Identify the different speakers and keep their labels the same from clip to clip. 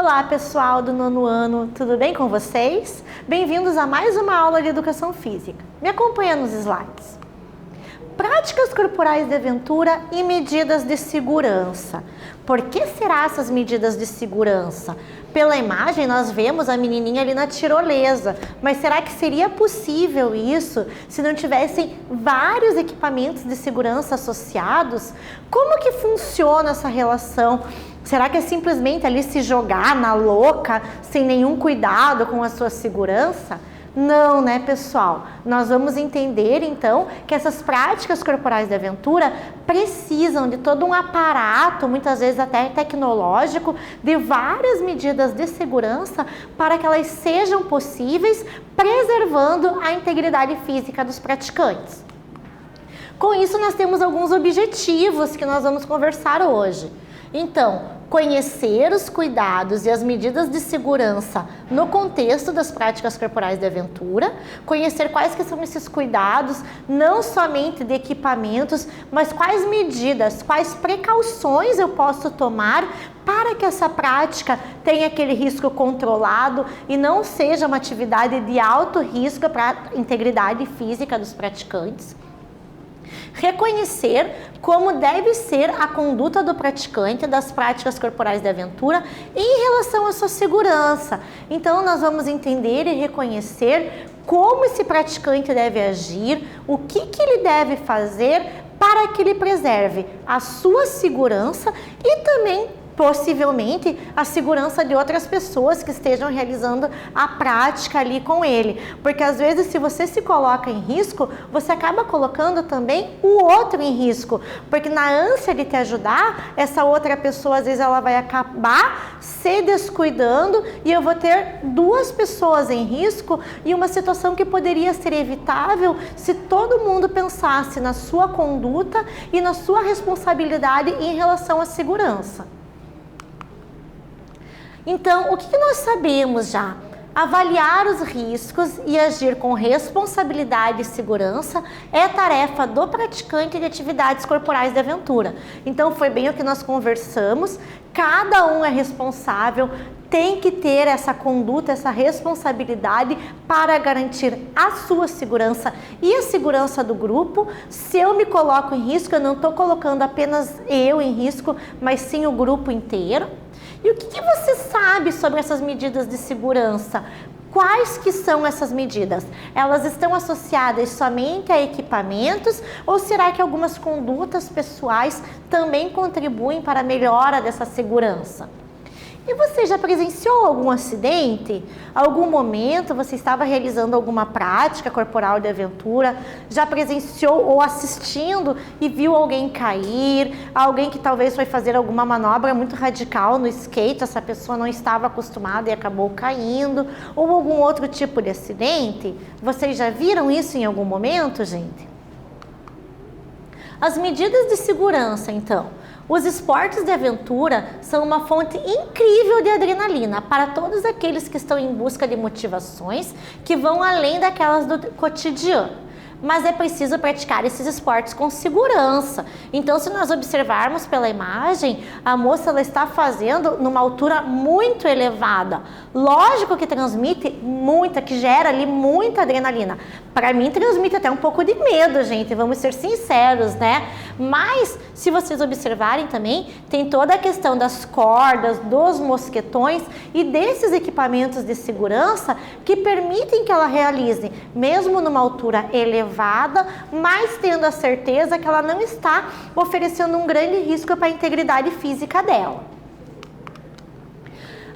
Speaker 1: Olá pessoal do nono ano, tudo bem com vocês? Bem-vindos a mais uma aula de Educação Física. Me acompanha nos slides. Práticas corporais de aventura e medidas de segurança. Por que será essas medidas de segurança? Pela imagem nós vemos a menininha ali na tirolesa, mas será que seria possível isso se não tivessem vários equipamentos de segurança associados? Como que funciona essa relação? Será que é simplesmente ali se jogar na louca, sem nenhum cuidado com a sua segurança? Não, né, pessoal? Nós vamos entender, então, que essas práticas corporais de aventura precisam de todo um aparato, muitas vezes até tecnológico, de várias medidas de segurança para que elas sejam possíveis, preservando a integridade física dos praticantes. Com isso, nós temos alguns objetivos que nós vamos conversar hoje. Então, conhecer os cuidados e as medidas de segurança no contexto das práticas corporais de aventura, conhecer quais que são esses cuidados, não somente de equipamentos, mas quais medidas, quais precauções eu posso tomar para que essa prática tenha aquele risco controlado e não seja uma atividade de alto risco para a integridade física dos praticantes. Reconhecer como deve ser a conduta do praticante das práticas corporais de aventura em relação à sua segurança. Então, nós vamos entender e reconhecer como esse praticante deve agir, o que ele deve fazer para que ele preserve a sua segurança e também possivelmente a segurança de outras pessoas que estejam realizando a prática ali com ele, porque às vezes se você se coloca em risco, você acaba colocando também o outro em risco, porque na ânsia de te ajudar, essa outra pessoa às vezes ela vai acabar se descuidando e eu vou ter duas pessoas em risco e uma situação que poderia ser evitável se todo mundo pensasse na sua conduta e na sua responsabilidade em relação à segurança. Então, o que nós sabemos já? Avaliar os riscos e agir com responsabilidade e segurança é tarefa do praticante de atividades corporais de aventura. Então, foi bem o que nós conversamos, cada um é responsável, tem que ter essa conduta, essa responsabilidade para garantir a sua segurança e a segurança do grupo. Se eu me coloco em risco, eu não estou colocando apenas eu em risco, mas sim o grupo inteiro. E o que você sabe sobre essas medidas de segurança? Quais que são essas medidas? Elas estão associadas somente a equipamentos ou será que algumas condutas pessoais também contribuem para a melhora dessa segurança? E você já presenciou algum acidente? Algum momento você estava realizando alguma prática corporal de aventura? Já presenciou ou assistindo e viu alguém cair? Alguém que talvez foi fazer alguma manobra muito radical no skate, essa pessoa não estava acostumada e acabou caindo? Ou algum outro tipo de acidente? Vocês já viram isso em algum momento, gente? As medidas de segurança, então. Os esportes de aventura são uma fonte incrível de adrenalina para todos aqueles que estão em busca de motivações que vão além daquelas do cotidiano. Mas é preciso praticar esses esportes com segurança. Então, se nós observarmos pela imagem, a moça ela está fazendo numa altura muito elevada. Lógico que transmite muita, que gera ali muita adrenalina. Para mim, transmite até um pouco de medo, gente, vamos ser sinceros, né? Mas, se vocês observarem também, tem toda a questão das cordas, dos mosquetões e desses equipamentos de segurança que permitem que ela realize, mesmo numa altura elevada, mas tendo a certeza que ela não está oferecendo um grande risco para a integridade física dela.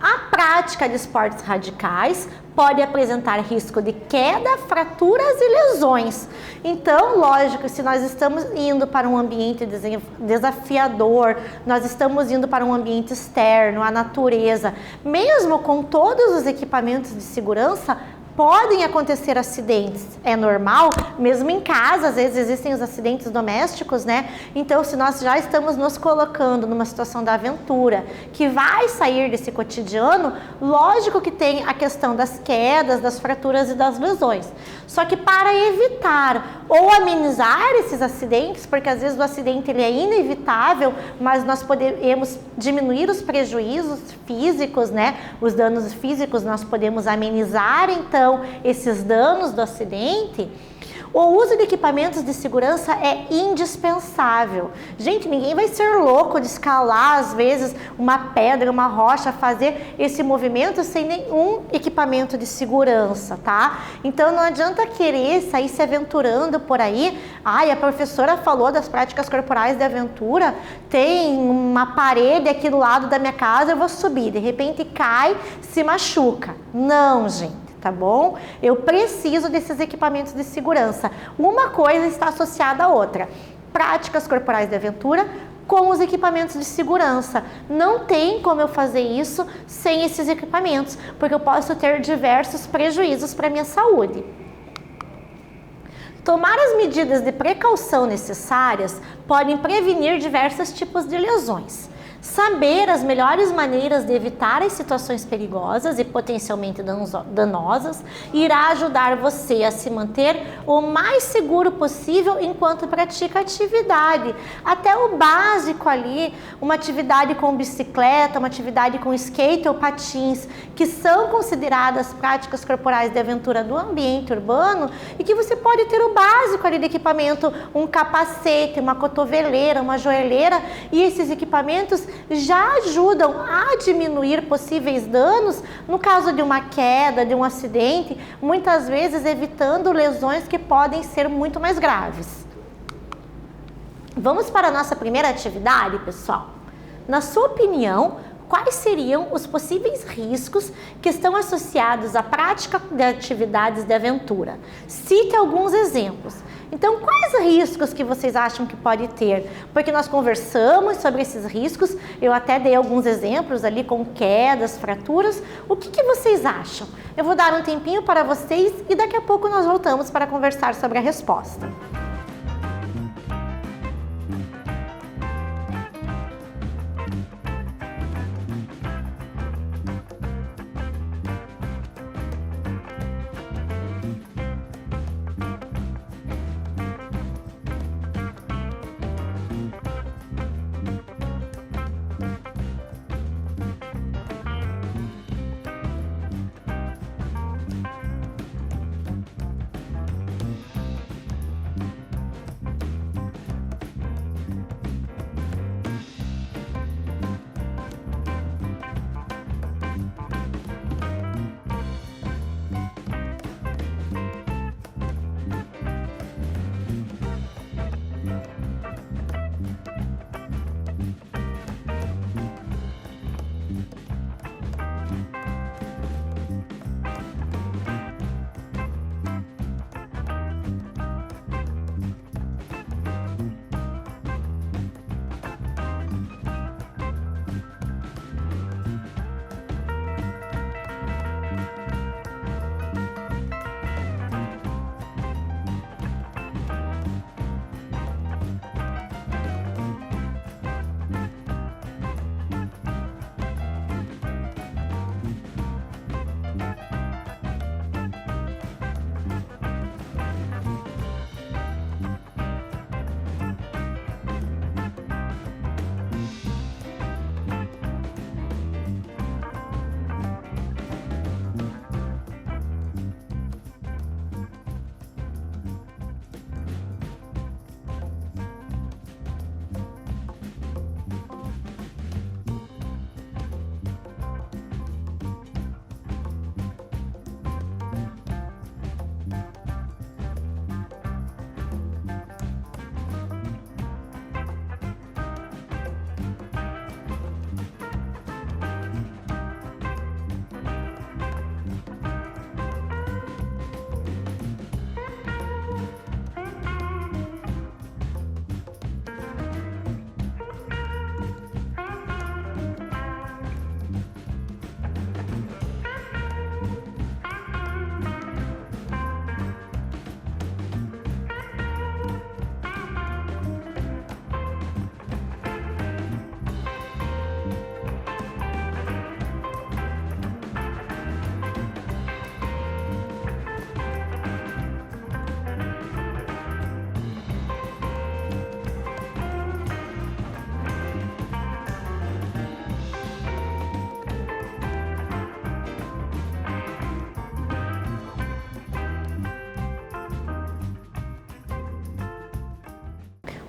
Speaker 1: A prática de esportes radicais pode apresentar risco de queda, fraturas e lesões. Então, lógico, se nós estamos indo para um ambiente desafiador, nós estamos indo para um ambiente externo, a natureza, mesmo com todos os equipamentos de segurança, podem acontecer acidentes, é normal, mesmo em casa, às vezes existem os acidentes domésticos, né? Então, se nós já estamos nos colocando numa situação da aventura, que vai sair desse cotidiano, lógico que tem a questão das quedas, das fraturas e das lesões. Só que para evitar ou amenizar esses acidentes, porque às vezes o acidente ele é inevitável, mas nós podemos diminuir os prejuízos físicos, né? Os danos físicos nós podemos amenizar então esses danos do acidente. O uso de equipamentos de segurança é indispensável. Gente, ninguém vai ser louco de escalar, às vezes, uma pedra, uma rocha, fazer esse movimento sem nenhum equipamento de segurança, tá? Então, não adianta querer sair se aventurando por aí. Ai, a professora falou das práticas corporais de aventura, tem uma parede aqui do lado da minha casa, eu vou subir. De repente, cai, se machuca. Não, gente. Tá bom? Eu preciso desses equipamentos de segurança. Uma coisa está associada à outra. Práticas corporais de aventura com os equipamentos de segurança. Não tem como eu fazer isso sem esses equipamentos, porque eu posso ter diversos prejuízos para a minha saúde. Tomar as medidas de precaução necessárias podem prevenir diversos tipos de lesões. Saber as melhores maneiras de evitar as situações perigosas e potencialmente danosas irá ajudar você a se manter o mais seguro possível enquanto pratica atividade. Até o básico ali, uma atividade com bicicleta, uma atividade com skate ou patins, que são consideradas práticas corporais de aventura do ambiente urbano e que você pode ter o básico ali de equipamento, um capacete, uma cotoveleira, uma joelheira, e esses equipamentos já ajudam a diminuir possíveis danos no caso de uma queda, de um acidente, muitas vezes evitando lesões que podem ser muito mais graves. Vamos para a nossa primeira atividade, pessoal? Na sua opinião, quais seriam os possíveis riscos que estão associados à prática de atividades de aventura? Cite alguns exemplos. Então, quais riscos que vocês acham que pode ter? Porque nós conversamos sobre esses riscos, eu até dei alguns exemplos ali com quedas, fraturas. O que vocês acham? Eu vou dar um tempinho para vocês e daqui a pouco nós voltamos para conversar sobre a resposta.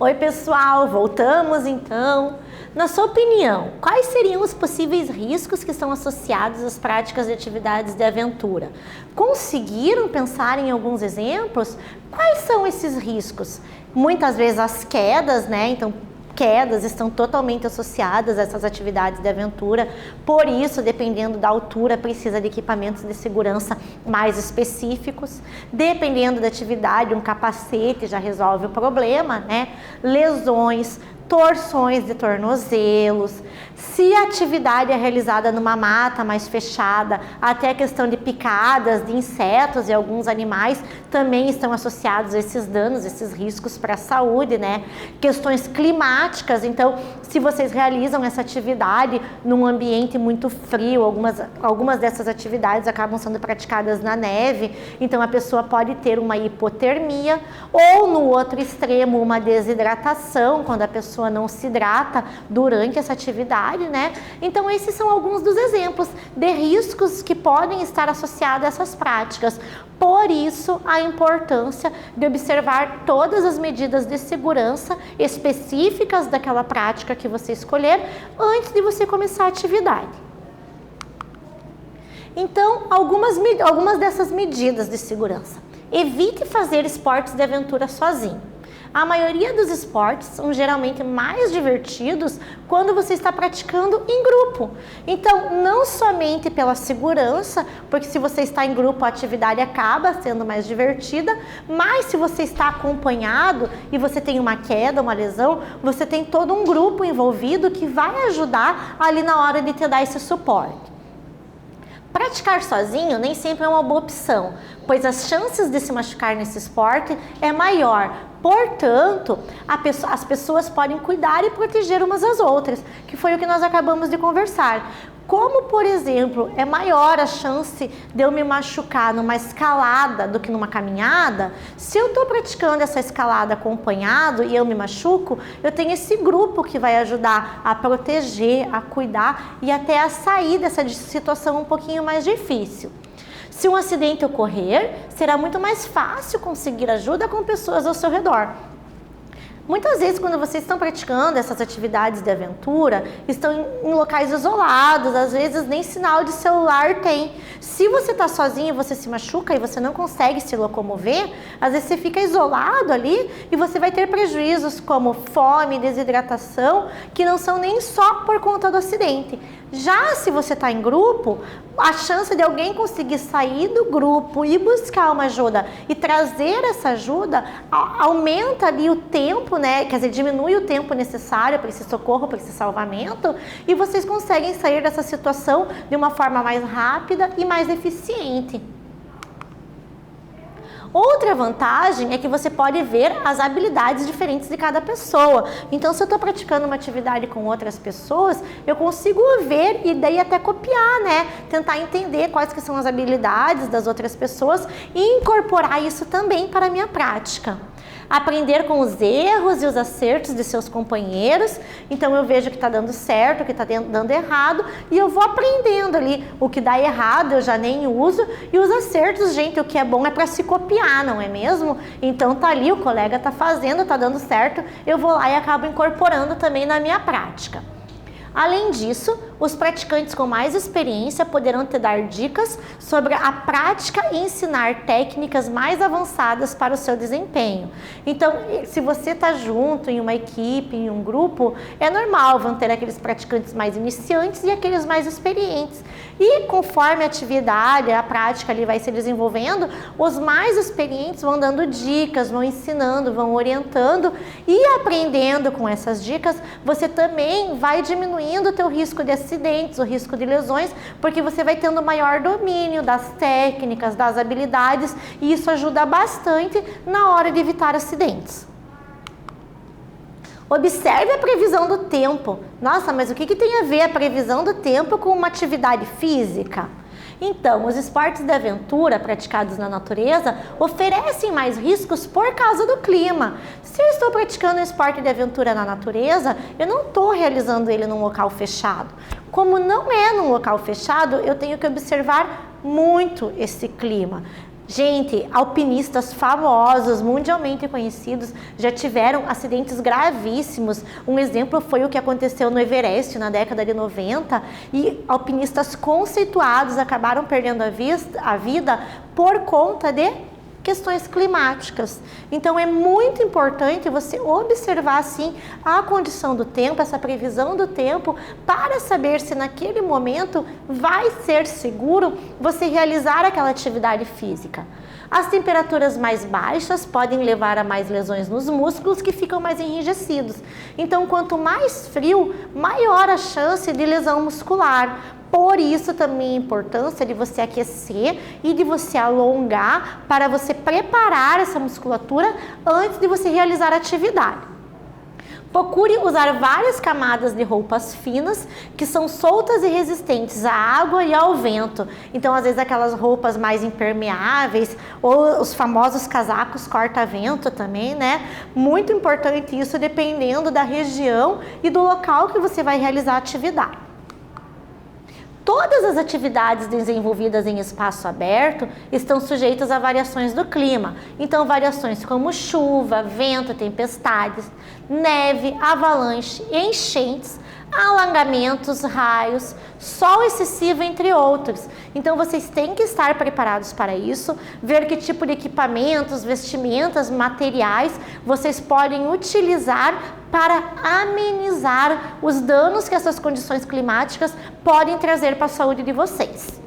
Speaker 1: Oi pessoal, voltamos então. Na sua opinião, quais seriam os possíveis riscos que estão associados às práticas de atividades de aventura? Conseguiram pensar em alguns exemplos? Quais são esses riscos? Muitas vezes as quedas, né? Então, quedas estão totalmente associadas a essas atividades de aventura, por isso, dependendo da altura, precisa de equipamentos de segurança mais específicos. Dependendo da atividade, um capacete já resolve o problema, né? Lesões, torções de tornozelos. Se a atividade é realizada numa mata mais fechada, até a questão de picadas de insetos e alguns animais também estão associados a esses danos, esses riscos para a saúde, né? Questões climáticas, então, se vocês realizam essa atividade num ambiente muito frio, algumas dessas atividades acabam sendo praticadas na neve, então a pessoa pode ter uma hipotermia ou, no outro extremo, uma desidratação, quando a pessoa não se hidrata durante essa atividade, né? Então esses são alguns dos exemplos de riscos que podem estar associados a essas práticas. Por isso, a importância de observar todas as medidas de segurança específicas daquela prática que você escolher antes de você começar a atividade. Então, algumas dessas medidas de segurança. Evite fazer esportes de aventura sozinho. A maioria dos esportes são geralmente mais divertidos quando você está praticando em grupo. Então, não somente pela segurança, porque se você está em grupo a atividade acaba sendo mais divertida, mas se você está acompanhado e você tem uma queda, uma lesão, você tem todo um grupo envolvido que vai ajudar ali na hora de te dar esse suporte. Praticar sozinho nem sempre é uma boa opção, pois as chances de se machucar nesse esporte é maior. Portanto, as pessoas podem cuidar e proteger umas às outras, que foi o que nós acabamos de conversar. Como, por exemplo, é maior a chance de eu me machucar numa escalada do que numa caminhada, se eu estou praticando essa escalada acompanhado e eu me machuco, eu tenho esse grupo que vai ajudar a proteger, a cuidar e até a sair dessa situação um pouquinho mais difícil. Se um acidente ocorrer, será muito mais fácil conseguir ajuda com pessoas ao seu redor. Muitas vezes, quando vocês estão praticando essas atividades de aventura, estão em locais isolados, às vezes nem sinal de celular tem. Se você está sozinho e você se machuca e você não consegue se locomover, às vezes você fica isolado ali e você vai ter prejuízos como fome, desidratação, que não são nem só por conta do acidente. Já se você está em grupo, a chance de alguém conseguir sair do grupo e buscar uma ajuda e trazer essa ajuda aumenta ali o tempo, né? Quer dizer, diminui o tempo necessário para esse socorro, para esse salvamento, e vocês conseguem sair dessa situação de uma forma mais rápida e mais eficiente. Outra vantagem é que você pode ver as habilidades diferentes de cada pessoa. Então, se eu estou praticando uma atividade com outras pessoas, eu consigo ver e daí até copiar, né? Tentar entender quais que são as habilidades das outras pessoas e incorporar isso também para a minha prática. Aprender com os erros e os acertos de seus companheiros. Então eu vejo que está dando certo, que está dando errado, e eu vou aprendendo ali. O que dá errado eu já nem uso, e os acertos, gente, o que é bom é para se copiar, não é mesmo? Então tá ali, o colega está fazendo, está dando certo, eu vou lá e acabo incorporando também na minha prática. Além disso, os praticantes com mais experiência poderão te dar dicas sobre a prática e ensinar técnicas mais avançadas para o seu desempenho. Então, se você está junto em uma equipe, em um grupo, é normal, vão ter aqueles praticantes mais iniciantes e aqueles mais experientes. E conforme a atividade, a prática ali vai se desenvolvendo, os mais experientes vão dando dicas, vão ensinando, vão orientando, e aprendendo com essas dicas, você também vai diminuindo o teu risco de acidentes, o risco de lesões, porque você vai tendo maior domínio das técnicas, das habilidades, e isso ajuda bastante na hora de evitar acidentes. Observe a previsão do tempo. Nossa, mas o que tem a ver a previsão do tempo com uma atividade física? Então, os esportes de aventura praticados na natureza oferecem mais riscos por causa do clima. Se eu estou praticando um esporte de aventura na natureza, eu não estou realizando ele num local fechado. Como não é num local fechado, eu tenho que observar muito esse clima. Gente, alpinistas famosos, mundialmente conhecidos, já tiveram acidentes gravíssimos. Um exemplo foi o que aconteceu no Everest na década de 90, e alpinistas conceituados acabaram perdendo a vida por conta de questões climáticas. Então é muito importante você observar assim a condição do tempo, essa previsão do tempo, para saber se naquele momento vai ser seguro você realizar aquela atividade física. As temperaturas mais baixas podem levar a mais lesões nos músculos, que ficam mais enrijecidos. Então, quanto mais frio, maior a chance de lesão muscular. Por isso também a importância de você aquecer e de você alongar para você preparar essa musculatura antes de você realizar a atividade. Procure usar várias camadas de roupas finas que são soltas e resistentes à água e ao vento. Então, às vezes, aquelas roupas mais impermeáveis ou os famosos casacos corta-vento também, né? Muito importante isso, dependendo da região e do local que você vai realizar a atividade. Todas as atividades desenvolvidas em espaço aberto estão sujeitas a variações do clima. Então, variações como chuva, vento, tempestades, neve, avalanche, enchentes, alagamentos, raios, sol excessivo, entre outros. Então, vocês têm que estar preparados para isso, ver que tipo de equipamentos, vestimentas, materiais vocês podem utilizar para amenizar os danos que essas condições climáticas podem trazer para a saúde de vocês.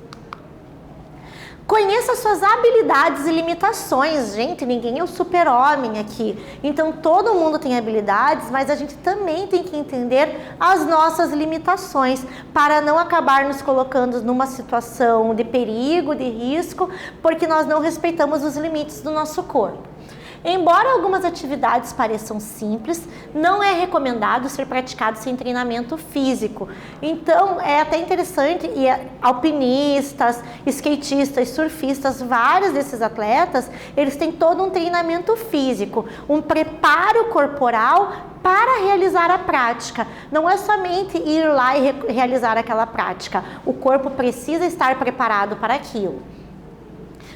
Speaker 1: Conheça suas habilidades e limitações. Gente, ninguém é o super-homem aqui. Então, todo mundo tem habilidades, mas a gente também tem que entender as nossas limitações para não acabar nos colocando numa situação de perigo, de risco, porque nós não respeitamos os limites do nosso corpo. Embora algumas atividades pareçam simples, não é recomendado ser praticado sem treinamento físico. Então, é até interessante, e alpinistas, skatistas, surfistas, vários desses atletas, eles têm todo um treinamento físico, um preparo corporal para realizar a prática. Não é somente ir lá e realizar aquela prática. O corpo precisa estar preparado para aquilo.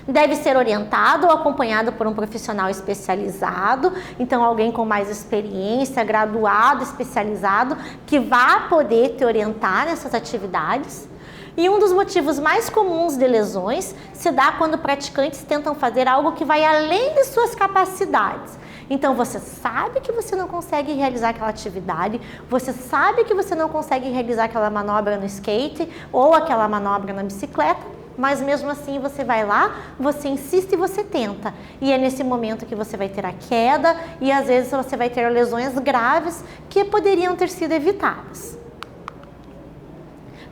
Speaker 1: Deve ser orientado ou acompanhado por um profissional especializado, então alguém com mais experiência, graduado, especializado, que vá poder te orientar nessas atividades. E um dos motivos mais comuns de lesões se dá quando praticantes tentam fazer algo que vai além de suas capacidades. Então, você sabe que você não consegue realizar aquela atividade, você sabe que você não consegue realizar aquela manobra no skate ou aquela manobra na bicicleta, mas mesmo assim você vai lá, você insiste e você tenta. E é nesse momento que você vai ter a queda e às vezes você vai ter lesões graves que poderiam ter sido evitadas.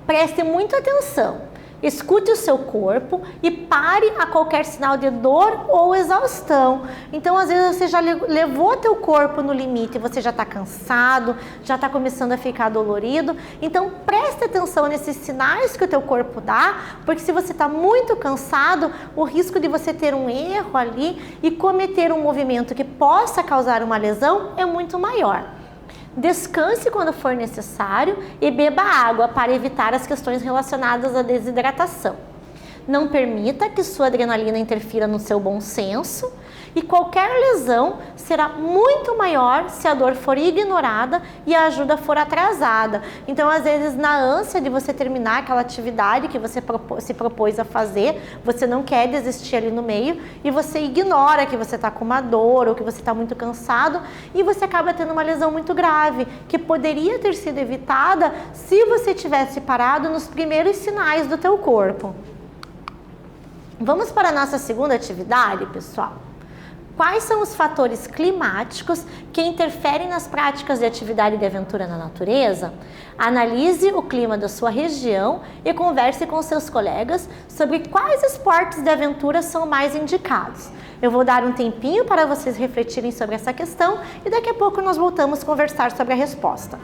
Speaker 1: Preste muita atenção. Escute o seu corpo e pare a qualquer sinal de dor ou exaustão. Então, às vezes, você já levou teu corpo no limite, você já está cansado, já está começando a ficar dolorido. Então, preste atenção nesses sinais que o teu corpo dá, porque se você está muito cansado, o risco de você ter um erro ali e cometer um movimento que possa causar uma lesão é muito maior. Descanse quando for necessário e beba água para evitar as questões relacionadas à desidratação. Não permita que sua adrenalina interfira no seu bom senso e qualquer lesão será muito maior se a dor for ignorada e a ajuda for atrasada. Então, às vezes, na ânsia de você terminar aquela atividade que você se propôs a fazer, você não quer desistir ali no meio e você ignora que você está com uma dor ou que você está muito cansado e você acaba tendo uma lesão muito grave, que poderia ter sido evitada se você tivesse parado nos primeiros sinais do teu corpo. Vamos para a nossa segunda atividade, pessoal. Quais são os fatores climáticos que interferem nas práticas de atividade de aventura na natureza? Analise o clima da sua região e converse com seus colegas sobre quais esportes de aventura são mais indicados. Eu vou dar um tempinho para vocês refletirem sobre essa questão e daqui a pouco nós voltamos a conversar sobre a resposta.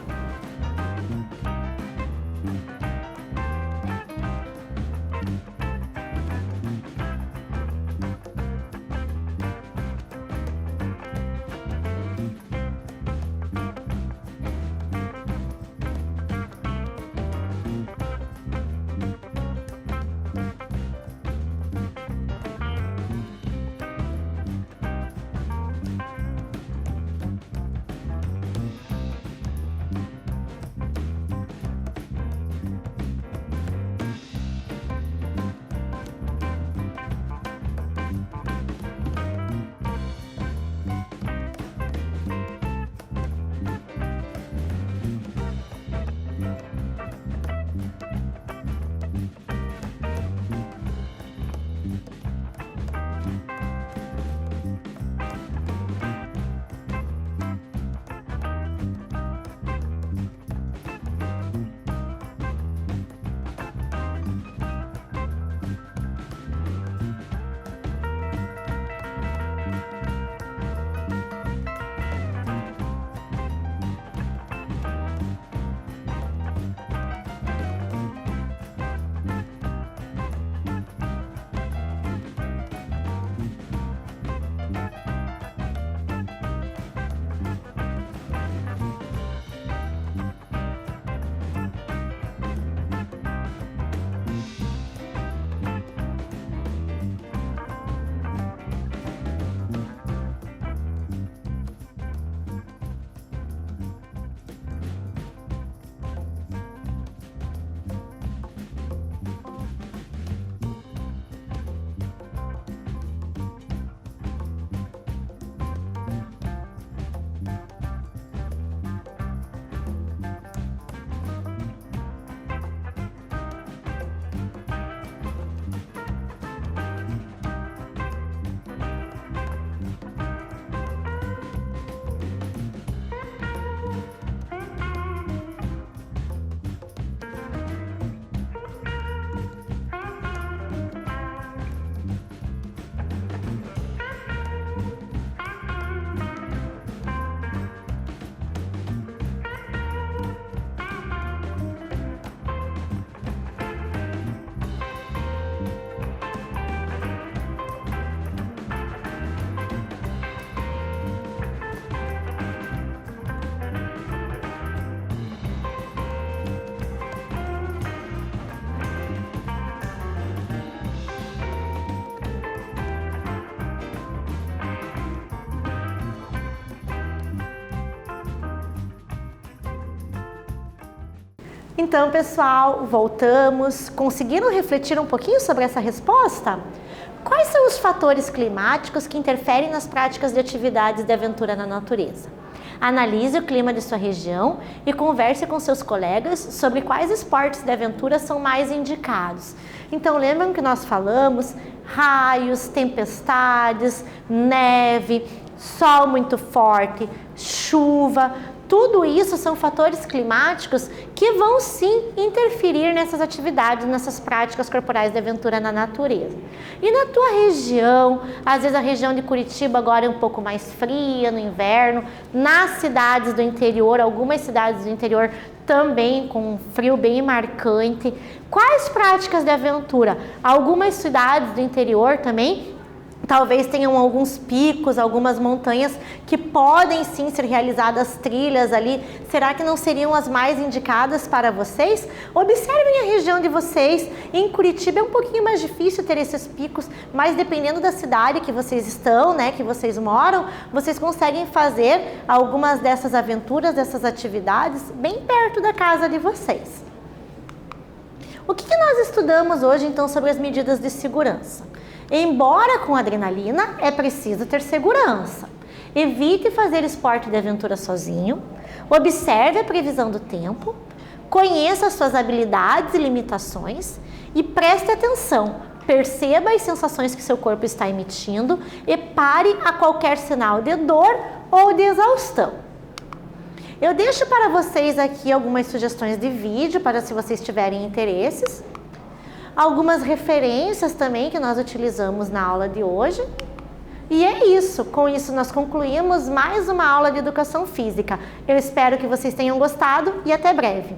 Speaker 1: Então, pessoal, voltamos. Conseguiram refletir um pouquinho sobre essa resposta? Quais são os fatores climáticos que interferem nas práticas de atividades de aventura na natureza? Analise o clima de sua região e converse com seus colegas sobre quais esportes de aventura são mais indicados. Então, lembram que nós falamos? Raios, tempestades, neve, sol muito forte, chuva. Tudo isso são fatores climáticos que vão sim interferir nessas atividades, nessas práticas corporais de aventura na natureza. E na tua região, às vezes a região de Curitiba agora é um pouco mais fria no inverno, nas cidades do interior, algumas cidades do interior também com um frio bem marcante. Quais práticas de aventura? Algumas cidades do interior também talvez tenham alguns picos, algumas montanhas que podem sim ser realizadas trilhas ali. Será que não seriam as mais indicadas para vocês? Observem a região de vocês. Em Curitiba é um pouquinho mais difícil ter esses picos, mas dependendo da cidade que vocês estão, né, que vocês moram, vocês conseguem fazer algumas dessas aventuras, dessas atividades bem perto da casa de vocês. O que nós estudamos hoje então sobre as medidas de segurança? Embora com adrenalina, é preciso ter segurança. Evite fazer esporte de aventura sozinho, observe a previsão do tempo, conheça as suas habilidades e limitações e preste atenção, perceba as sensações que seu corpo está emitindo e pare a qualquer sinal de dor ou de exaustão. Eu deixo para vocês aqui algumas sugestões de vídeo para se vocês tiverem interesses. Algumas referências também que nós utilizamos na aula de hoje. E é isso. Com isso nós concluímos mais uma aula de Educação Física. Eu espero que vocês tenham gostado e até breve.